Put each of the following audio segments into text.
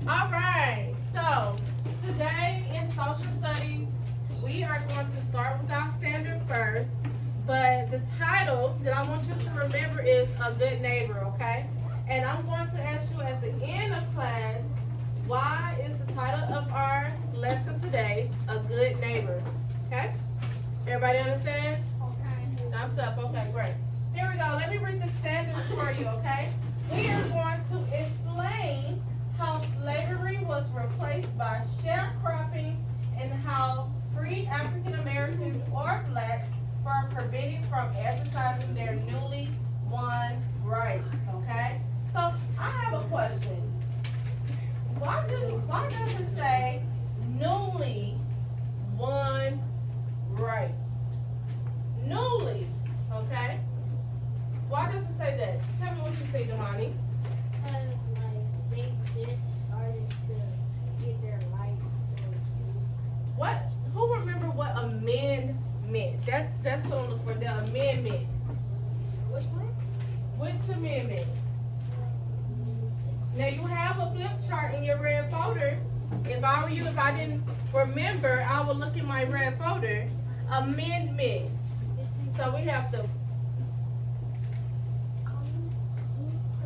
All right. So today in social studies, we are going to start with our standard first. But the title that I want you to remember is A Good Neighbor, okay? And I'm going to ask you at the end of class, why is the title of our lesson today A Good Neighbor? Okay? Everybody understand? Okay. Thumbs up. Okay, great. Here we go. Let me read the standards for you, okay? We are going to explain how slavery was replaced by sharecropping and how freed African Americans or blacks were prevented from exercising their newly won rights, okay? So I have a question. Why does it say newly won rights? Newly, okay? Why does it say that? Tell me what you think, Damani. Because, like, they just started to get their rights. What? Who remember what amend meant? That's what I'm looking for. The amendment. Which one? Which amendment? Now you have a flip chart in your red folder. If I were you, if I didn't remember, I would look in my red folder. Amendment. So we have the.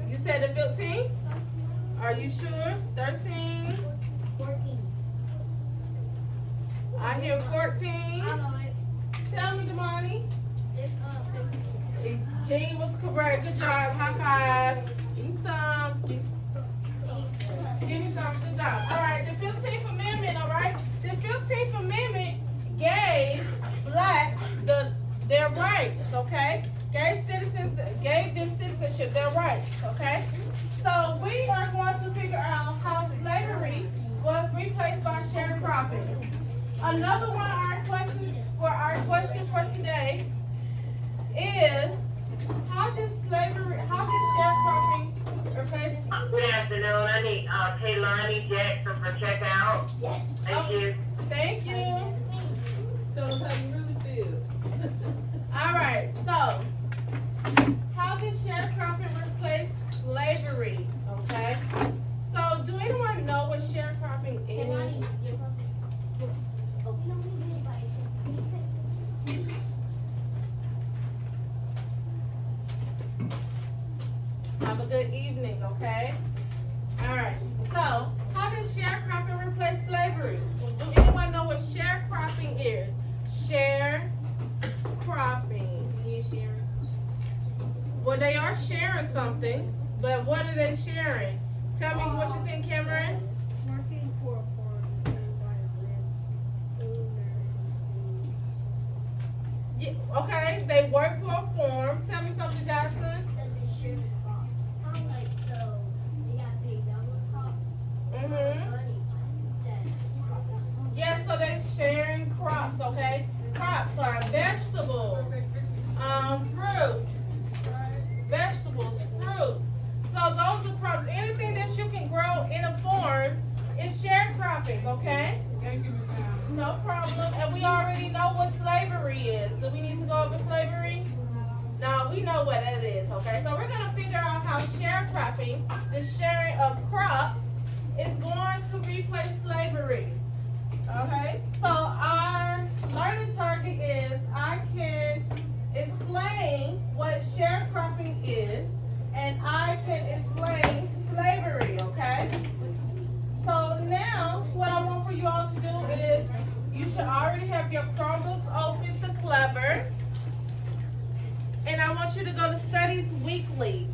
You said the 15? Are you sure? 13? 14. I hear 14. I know it. Tell me, Damani. It's 15. Jean was correct. Good job. High five. Give me some. Give me some. Good job. All right. The 15th Amendment. All right. The 15th Amendment gave blacks their rights. Okay. Gave them citizenship, their rights. Okay. So we are going to figure out how slavery was replaced by sharecropping. Another one of our question for today is how did sharecropping replace? Good afternoon. I need Kaylani Jackson for checkout. Yes. Thank you. Thank you. Tell us how you really feel. All right. So how did sharecropping replace slavery? Okay. So do anyone know what sharecropping is? Have a good evening, okay? All right. So, how does sharecropping replace slavery? Well, do anyone know what sharecropping is? Sharecropping. You share it. Well, they are sharing something, but what are they sharing? Tell me what you think, Cameron. Working for a farm environment. Yeah, okay, they work for a farm. Tell me something, Johnson. That they share crops. Like, so they got paid down with crops. Mm-hmm. Money instead of crops. Yeah, so they're sharing crops, okay? Crops are vegetables, fruit, vegetables, fruit. So those are crops. Anything that you can grow in a farm is sharecropping, okay? Thank you, Ms. Allen. No problem. And we already know what slavery is. Do we need to go over slavery? No, we know what that is, okay? So we're going to figure out how sharecropping, the sharing of crops, is going to replace slavery. Okay? So our learning target is I can explain what sharecropping is, and I can explain slavery, okay? So now, what I want for you all to do is, you should already have your Chromebooks open to Clever. And I want you to go to Studies Weekly.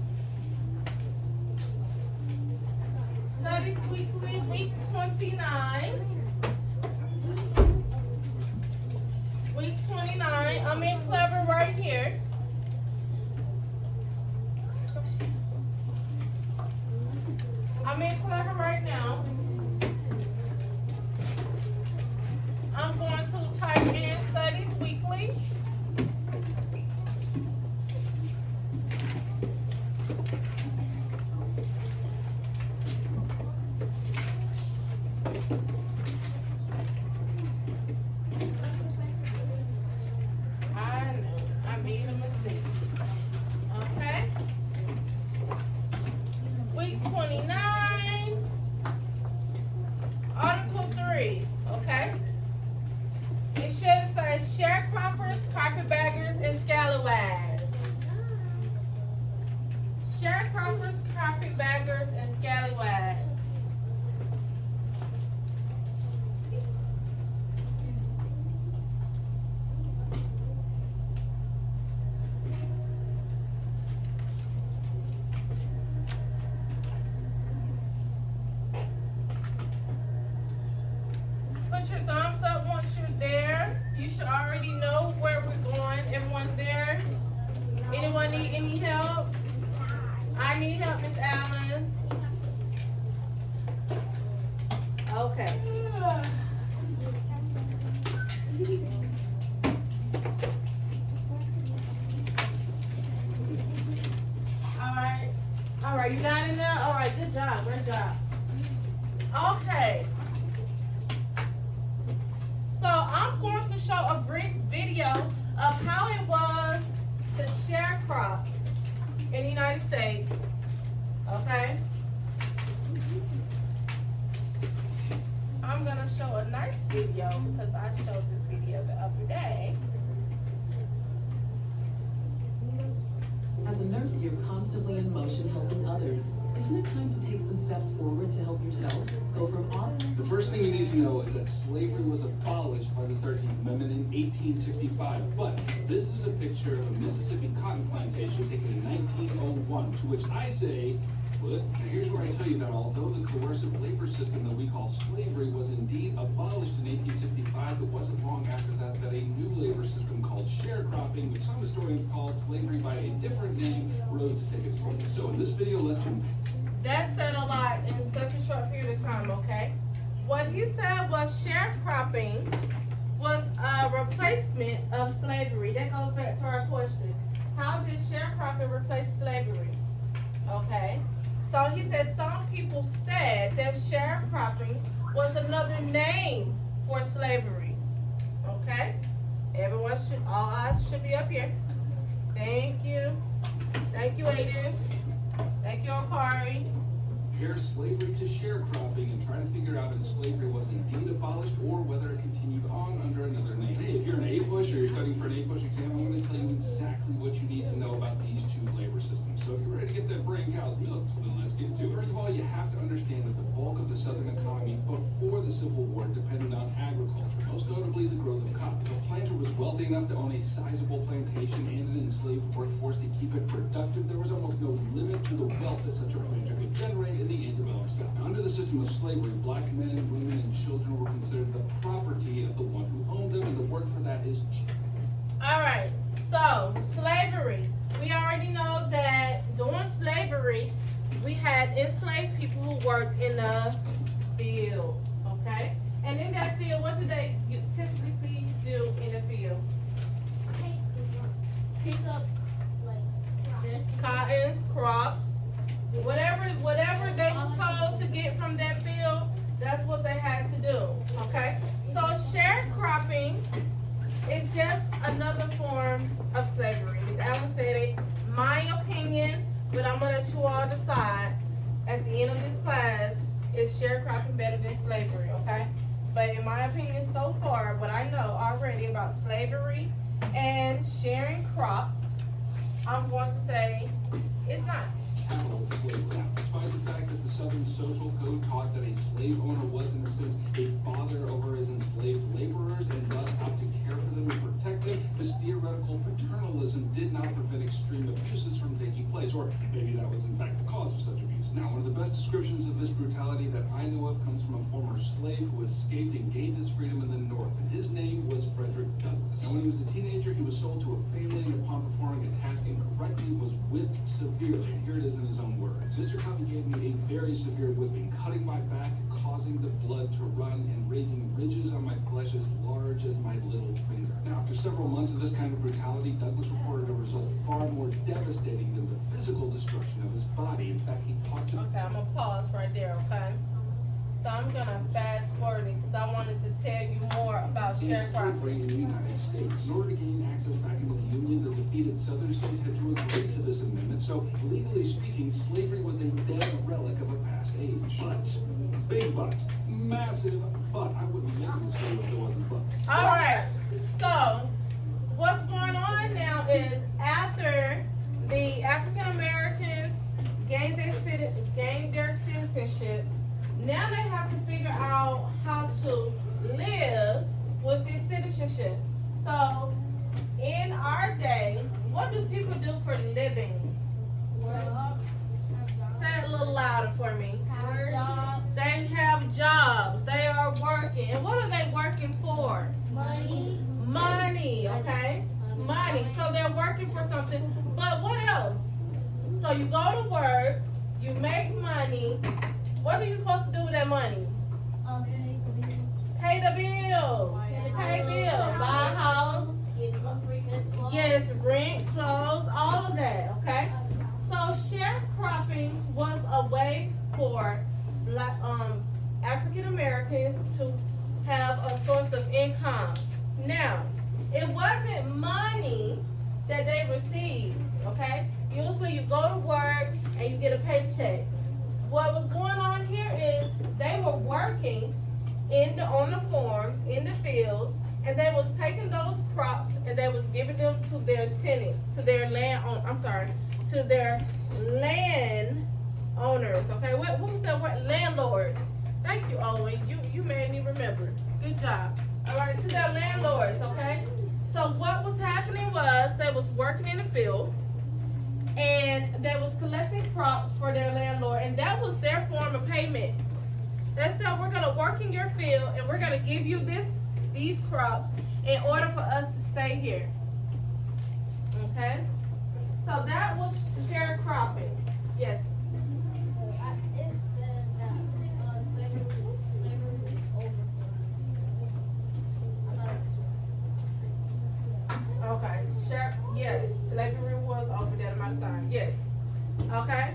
Studies Weekly, week 29. Week 29. I'm in Clever right here. I'm in Clever right now. I'm going to type in Studies Weekly. I made a mistake. Okay. Week 29. scallywags. Put your thumbs up once you're there. You should already know where we're going. Everyone's there? Anyone need any help? I need help, Miss Allen. Okay. All right, you got in there? All right, good job, great job. Okay. So I'm going to show a brief video of how it was to sharecrop in the United States. Okay? I'm gonna show a nice video because I showed this video the other day. As a nurse, you're constantly in motion helping others. Isn't it time to take some steps forward to help yourself? Go from The first thing you need to know is that slavery was abolished by the 13th Amendment in 1865. But this is a picture of a Mississippi cotton plantation taken in 1901, to which I say, but here's where I tell you that although the coercive labor system that we call slavery was indeed abolished in 1865, it wasn't long after that that a new labor system called sharecropping, which some historians call slavery by a different name, rose to take its place. So in this video, let's compare. That said a lot in such a short period of time, okay? What he said was sharecropping was a replacement of slavery. That goes back to our question. How did sharecropping replace slavery? Okay? So he said some people said that sharecropping was another name for slavery. Okay? All eyes should be up here. Thank you. Thank you, Aiden. Thank you, Akari. Compare slavery to sharecropping and try to figure out if slavery was indeed abolished or whether it continued on under another name. Hey, if you're an A-push or you're studying for an A-push exam, I'm going to tell you exactly what you need to know about these two labor systems. So if you're ready to get that brain cow's milk, then let's get to it. First of all, you have to understand that the bulk of the Southern economy before the Civil War depended on agriculture, most notably the growth of cotton. If a planter was wealthy enough to own a sizable plantation and an enslaved workforce to keep it productive, there was almost no limit to the wealth that such a planter could generate in the antebellum South. Now, under the system of slavery, black men, women, and children were considered the property of the one who owned them, and the word for that is All right, so slavery. We already know that during slavery, we had enslaved people who worked in the field, okay? And in that field, what did they typically do in the field? Pick up like this. Cotton, crops, whatever they was told to get from that field, that's what they had to do, okay? So sharecropping is just another form of slavery. Ms. Allen said it, my opinion, but I'm gonna let you all decide at the end of this class, is sharecropping better than slavery, okay? But in my opinion, so far, what I know already about slavery and sharing crops, I'm going to say it's not. chattel slavery. Now, despite the fact that the Southern Social Code taught that a slave owner was, in a sense, a father over his enslaved laborers and thus out to care for them and protect them, this theoretical paternalism did not prevent extreme abuses from taking place, or maybe that was, in fact, the cause of such abuse. Now, one of the best descriptions of this brutality that I know of comes from a former slave who escaped and gained his freedom in the North, and his name was Frederick Douglass. And when he was a teenager, he was sold to a family, and upon performing a task incorrectly, was whipped severely. And here it is in his own words. Mr. Covey gave me a very severe whipping, cutting my back, causing the blood to run, and raising ridges on my flesh as large as my little finger. Now, after several months of this kind of brutality, Douglas reported a result far more devastating than the physical destruction of his body. In fact, he talked to... Okay, I'm gonna pause right there, okay? So I'm gonna fast forward it because I wanted to tell you more about in slavery sharecropping. in the United States. In order to gain access back into the Union, the defeated Southern states had to agree to this amendment. So, legally speaking, slavery was a dead relic of a past age. But, big but, massive but. I wouldn't be making this video if there wasn't but. All right. So what's going on now is after the African Americans gained their citizenship citizenship, now they have to figure out how to live with this citizenship. So, in our day, what do people do for a living? Say it a little louder for me. They have jobs. They are working. And what are they working for? Money. Money, okay? Money. So they're working for something. But what else? So you go to work, you make money. What are you supposed to do with that money? Pay the bill. Pay bill. Buy a house. Yes, rent, clothes, all of that, okay? So sharecropping was a way for Black, African Americans to have a source of income. Now, it wasn't money that they received, okay? Usually you go to work and you get a paycheck. What was going on here is they were working on the farms, in the fields, and they was taking those crops and they was giving them to their tenants, to their to their land owners, okay? What was that word? Landlord. Thank you, Owen. You made me remember. Good job. All right, to their landlords, okay? So what was happening was they was working in the field and they was collecting crops for their landlord, and that was their form of payment. They said, we're gonna work in your field and we're gonna give you these crops in order for us to stay here. Okay? So that was sharecropping. Yes. It says that slavery is over. Okay. Yes. Slavery was over that amount of time. Yes. Okay.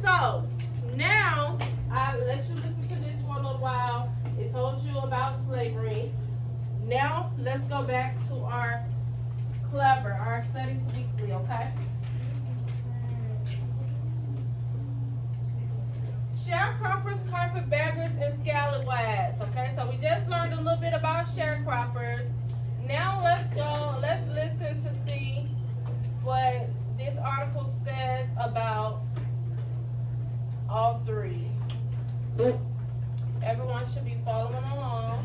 So now I let you listen to this for a little while. It told you about slavery. Now let's go back to our studies weekly, okay? Sharecroppers, carpetbaggers, and scallywags, okay? So we just learned a little bit about sharecroppers. Now let's listen to see what this article says about all three. Everyone should be following along.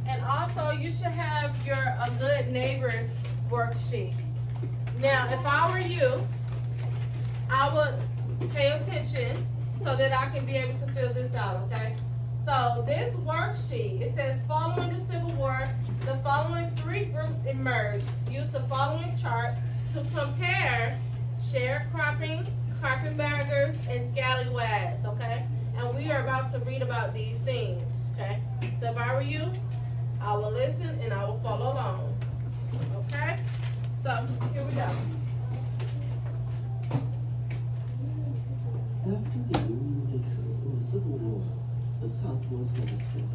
And also, you should have a good neighbor worksheet. Now, if I were you, I would pay attention so that I can be able to fill this out, okay? So this worksheet, it says, following the Civil War, the following three groups emerged. Use the following chart to compare sharecropping, carpetbaggers, and scallywags, okay? And we are about to read about these things, okay? So if I were you, I will listen and I will follow along, okay? So here we go. After the Union victory in the Civil War, the South was devastated.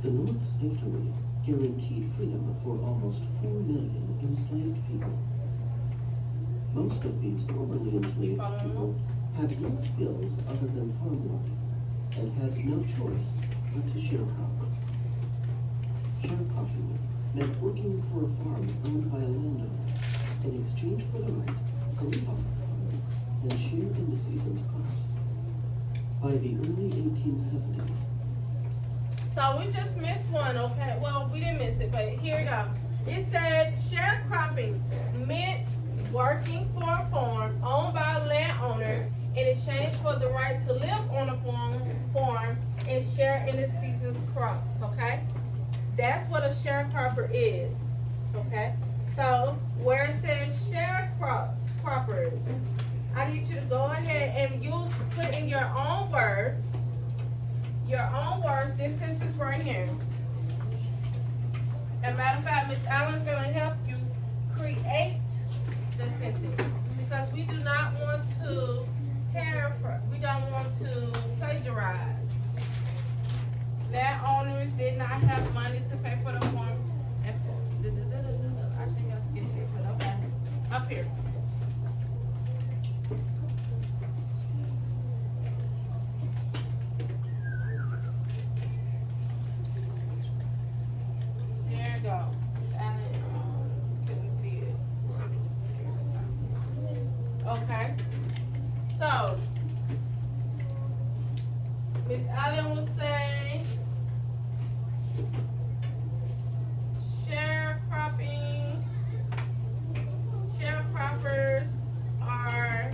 The North's victory guaranteed freedom for almost 4 million enslaved people. Most of these formerly enslaved people had no skills other than farm work and had no choice but to sharecrop. Sharecropping meant working for a farm owned by a landowner in exchange for the right to live on the farm and share in the season's crops. By the early 1870s. So we just missed one, okay? Well, we didn't miss it, but here we go. It said sharecropping meant working for a farm owned by a landowner in exchange for the right to live on a farm and share in the season's crops, okay? That's what a sharecropper is, okay? So where it says sharecroppers, I need you to go ahead and put in your own words, this sentence right here. As a matter of fact, Ms. Allen's going to help you create the sentence because we do not want to paraphrase, we don't want to plagiarize. Landowners did not have money to pay for the farm. I think I skipped it, but okay. Up here. There you go. Couldn't see it. Okay. So, Miss Allen will say sharecroppers are,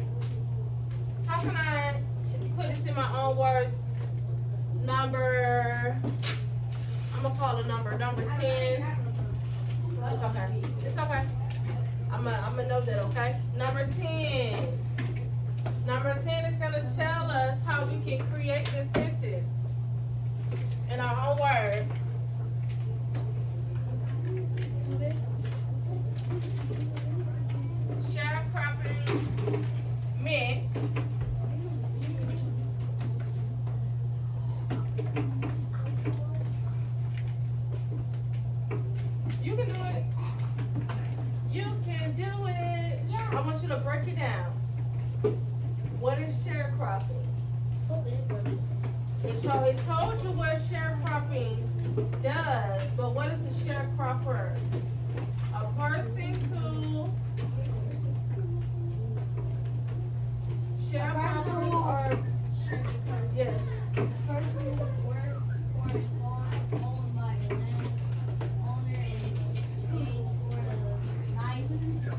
how can I put this in my own words? I'm gonna call it number 10. It's okay. It's okay. I'm gonna know that, okay? Number 10. Number 10 is gonna tell us how we can create this sentence in our own words. Sharecropping meant you can do it. You can do it. Yeah. I want you to break it down. What is sharecropping? So it told you what sharecropping does, but what is a sharecropper? A person who sharecroppers are, yes. Person who works for a farm owned by a landowner and is exchanged for the right to live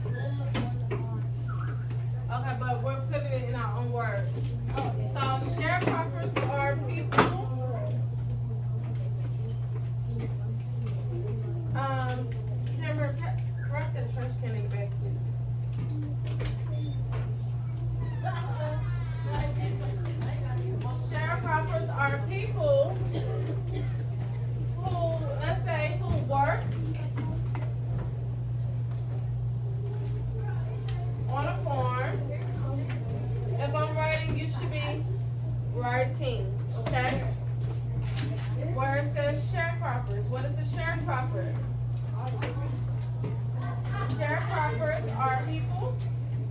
on the farm. Okay, but we're putting it in our own words. Okay. So sharecroppers are people. Camera, wrap that trash can in the back, please. Sharecroppers are people who, let's say, who work on a farm. If I'm writing, you should be writing, okay? Where it says sharecroppers. What is a sharecropper? Sharecroppers are people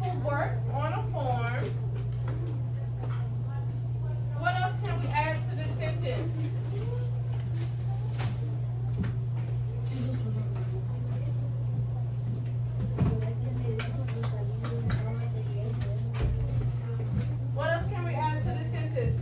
who work on a farm. What else can we add to this sentence? What else can we add to this sentence?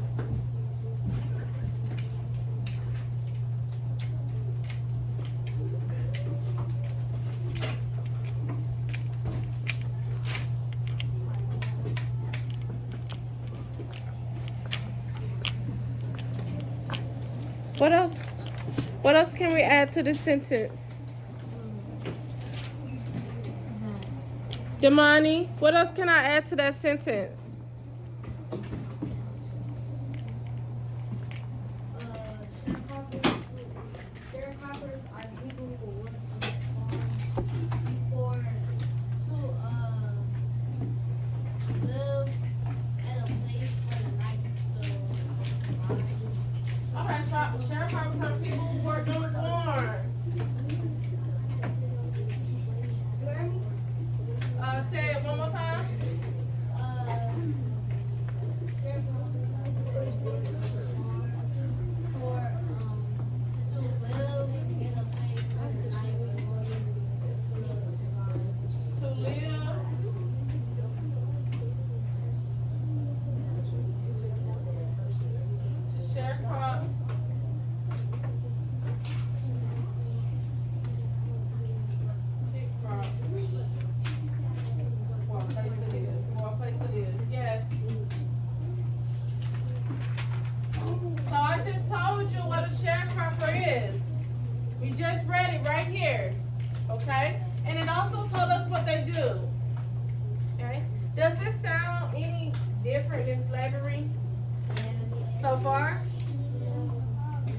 What else? What else can we add to this sentence? Damani, what else can I add to that sentence? Sharecroppers are people who work on the farm to live at a place for the night. Okay, sharecroppers are people who work on the farm. You heard me? Say it one more time. Sharecroppers are people who work on the farm to live in a place for the night in order to survive. To live. To sharecrop. For a place to live. For a place to live. Yes. So I just told you what a sharecropper is. We just read it right here. Okay? And it also told us what they do. Okay? Does this sound any different than slavery so far?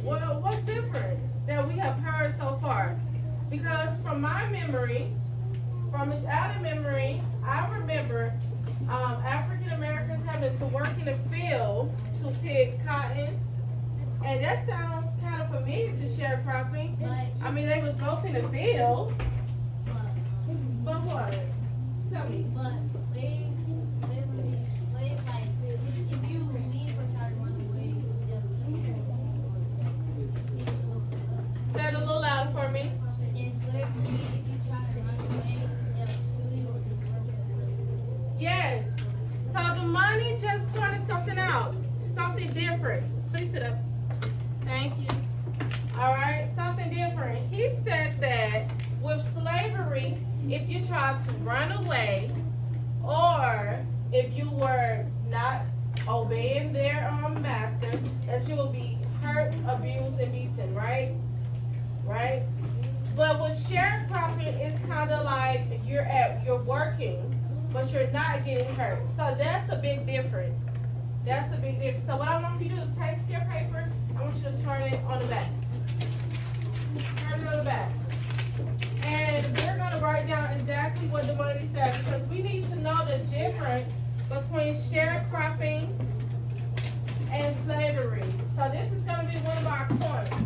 Well, what's different that we have heard so far? Because from my memory, from Miss Allen's memory, I remember African Americans having to work in the field to pick cotton. And that sounds kind of familiar to sharecropping. I mean, they was both in the field. But what? Tell me. But slave, like, if you leave or try to run away, they'll kill you. Say it a little louder for me. In slavery, if you try to run away, they'll kill you. Yes. Damani just pointed something out, something different. Please sit up. Thank you. All right, something different. He said that with slavery, if you tried to run away, or if you were not obeying their master, that you will be hurt, abused, and beaten, right? Right? But with sharecropping, it's kind of like you're working, but you're not getting hurt. So that's a big difference. That's a big difference. So what I want you to do is take your paper, I want you to turn it on the back. Turn it on the back. And we're gonna write down exactly what the money says, because we need to know the difference between sharecropping and slavery. So this is gonna be one of our points.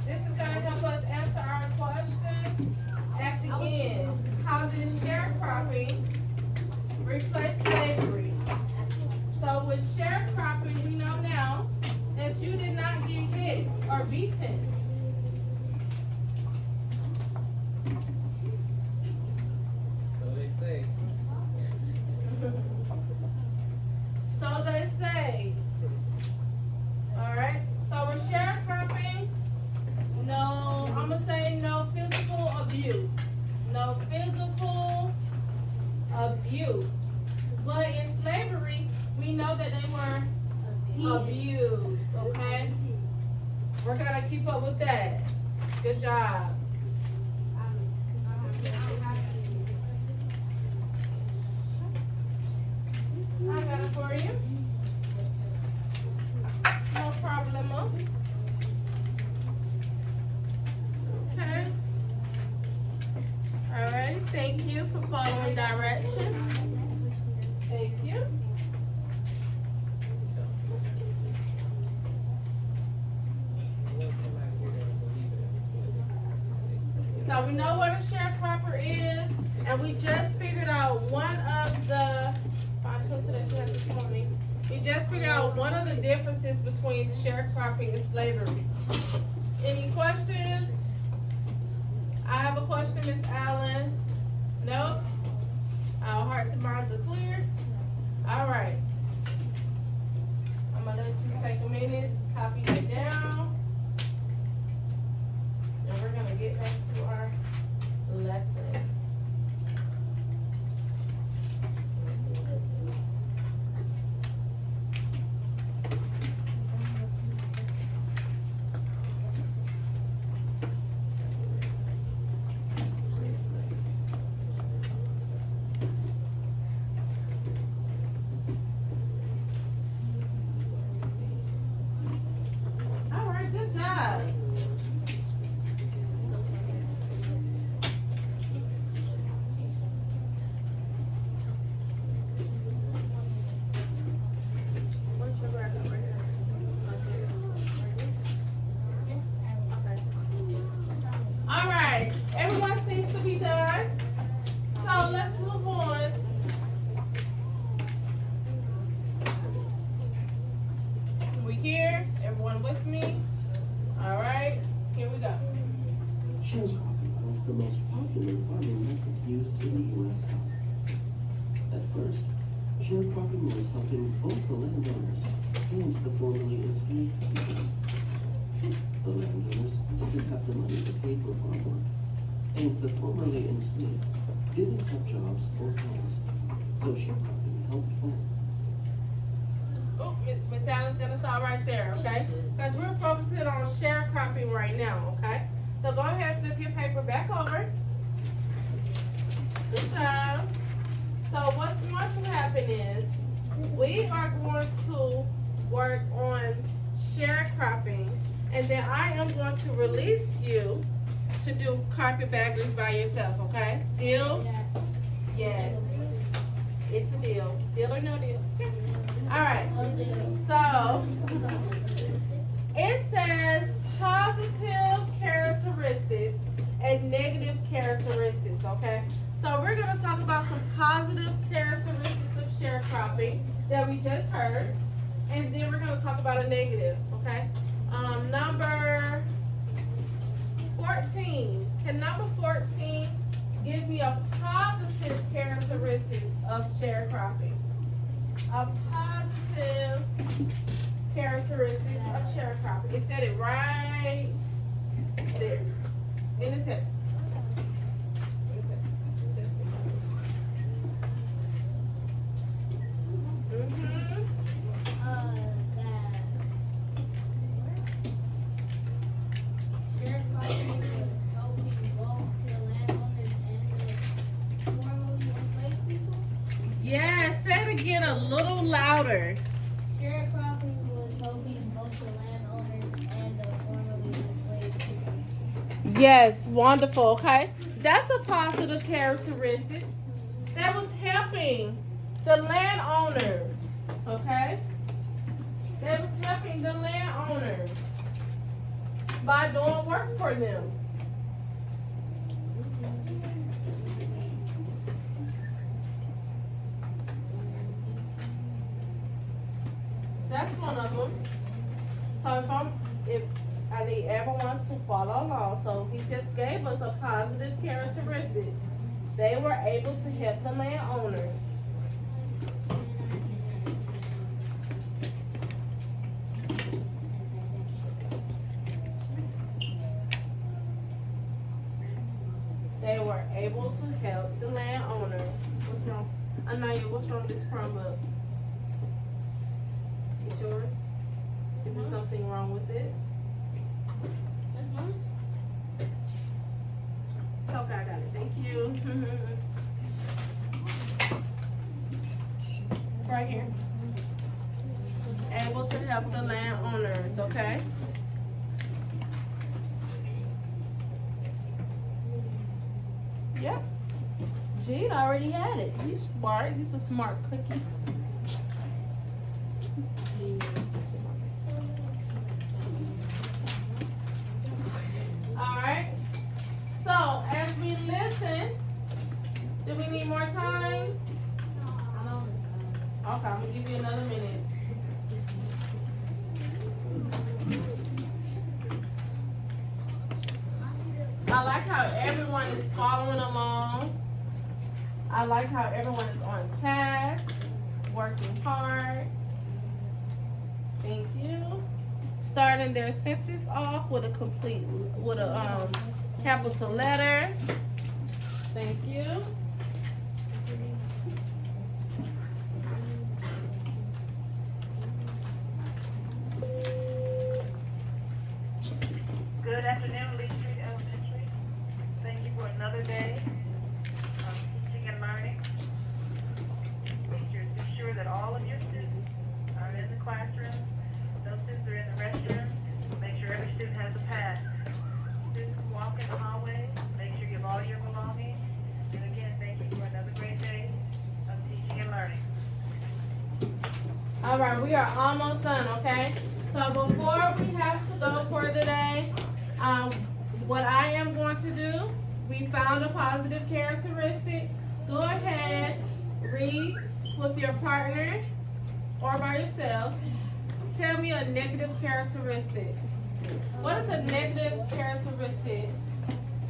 This is gonna help us answer our question at the end. How did sharecropping replace slavery? So with sharecropping, we know now that you did not get hit or beaten. So they say. So they say. Alright? So with sharecropping, no, I'm gonna say no physical abuse. No physical abuse. But in slavery, we know that they were abused, okay? We're gonna keep up with that. Good job. I got it for you. No problemo. Okay. All right. Thank you for following directions. Thank you. So we know what a sharecropper is, and we just figured out one of the. We just figured out one of the differences between sharecropping and slavery. Any questions? I have a question, Ms. Allen. Nope. Our hearts and minds are clear. All right. I'm gonna let you take a minute, copy that down, and we're gonna get back to our lesson. All right, good job. Where's your backup right here? Okay. All right, everyone seems to be done. So let's move on. We here? Everyone with me? All right, here we go. Sharecropping was the most popular farming method used in the U.S. South. At first, sharecropping was helping both the landowners and the formerly enslaved people. The landowners didn't have the money to pay for farm work, and the formerly enslaved didn't have jobs or homes, so sharecropping helped both. Oh, Miss Allen's gonna stop right there, okay? Because we're focusing on sharecropping right now, okay? So go ahead, flip your paper back over. Good job. So what's going to happen is we are going to work on sharecropping, and then I am going to release you to do carpetbaggers by yourself, okay? Deal? Yes. It's a deal. Deal or no deal? All right. So it says positive characteristics and negative characteristics, okay? So we're going to talk about some positive characteristics of sharecropping that we just heard, and then we're going to talk about a negative, okay? Number 14. Can number 14 give me a positive characteristic of sharecropping? a positive characteristic of sharecropping. It said it right there in the text. Yeah, say it again a little louder. Sharecropping was helping both the landowners and the formerly enslaved people. Yes, wonderful, okay? That's a positive characteristic. That was helping the landowners, okay? That was helping the landowners by doing work for them. That's one of them. So if I need everyone to follow along. So he just gave us a positive characteristic. They were able to help the landowners. They were able to help the landowners. What's wrong? Anaya, what's wrong with this Chromebook? It's yours? Is there something wrong with it? Okay, I got it. Thank you. Right here. Able to help the landowners, okay? Yep. Gene already had it. He's smart. He's a smart cookie. Alright. So, as we listen, do we need more time? Okay, I'm going to give you another minute. I like how everyone is following along. I like how everyone is on task, working hard. Thank you. Starting their sentence off with a capital letter. Thank you. Good afternoon, Lee Street Elementary. Thank you for another day of teaching and learning. Teachers, ensure that all of your students are in the classroom. Those students are in the restroom. Make sure every student has a pass. Students walk in the hallway. Make sure you have all your belongings. And again, thank you for another great day of teaching and learning. All right, we are almost done, okay? So before we have to go for today, what I am going to do, we found a positive characteristic. Go ahead, read with your partner or by yourself. Tell me a negative characteristic. What is a negative characteristic?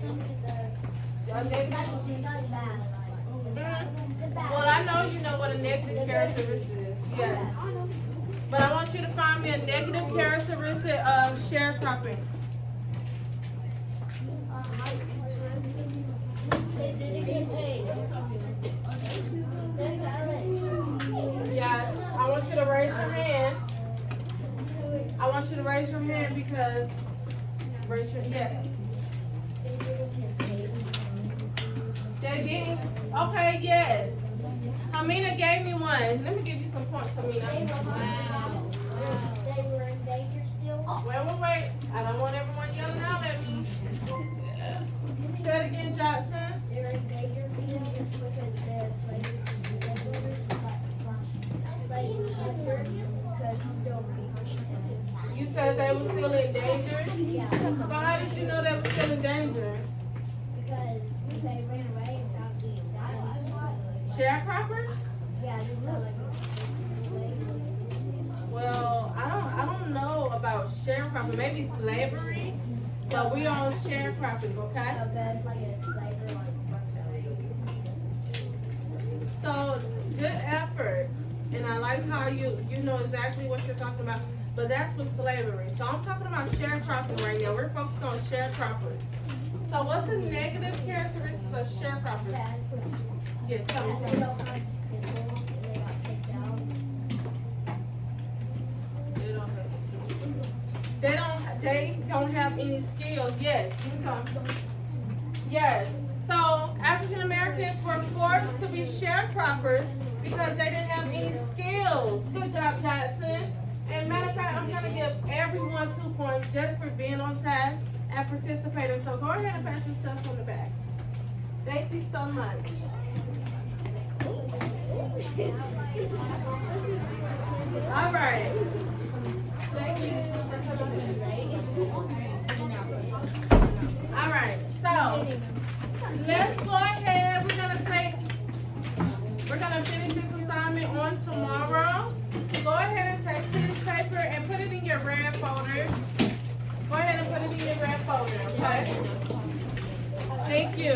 Something that's A negative? not bad. Well, I know you know what a negative characteristic is. Yes. But I want you to find me a negative characteristic of sharecropping. Yes. I want you to raise your hand. I want you to raise your hand because yes. They did? Okay, yes. Amina gave me one. Let me give you some points, Amina. They were in danger still. Wait. I don't want everyone yelling out at me. Say it again, Johnson. They were in danger still because the slave catchers could still be. You said they were still in danger? Yeah. So how did you know they were still in danger? Because they ran away and found the diamonds. Sharecroppers? Yeah, this is like Well, I don't know about sharecropping. Maybe slavery, but we on sharecropping, okay? a bed like a slaver like So good effort, and I like how you know exactly what you're talking about, but that's with slavery. So I'm talking about sharecropping right now. We're focused on sharecroppers. So what's the negative characteristics of sharecroppers? Yes, tell me. They don't have controls and they got taken down. They don't have any skills. Yes. Yes. So African Americans were forced to be sharecroppers because they didn't have any skills. Good job, Jackson. And matter of fact, I'm gonna give everyone 2 points just for being on task and participating. So go ahead and pat yourself on the back. Thank you so much. All right. Thank you. All right. So let's go ahead. We're gonna finish this assignment on tomorrow. Go ahead and take this paper and put it in your red folder. Go ahead and put it in your red folder, okay? Thank you.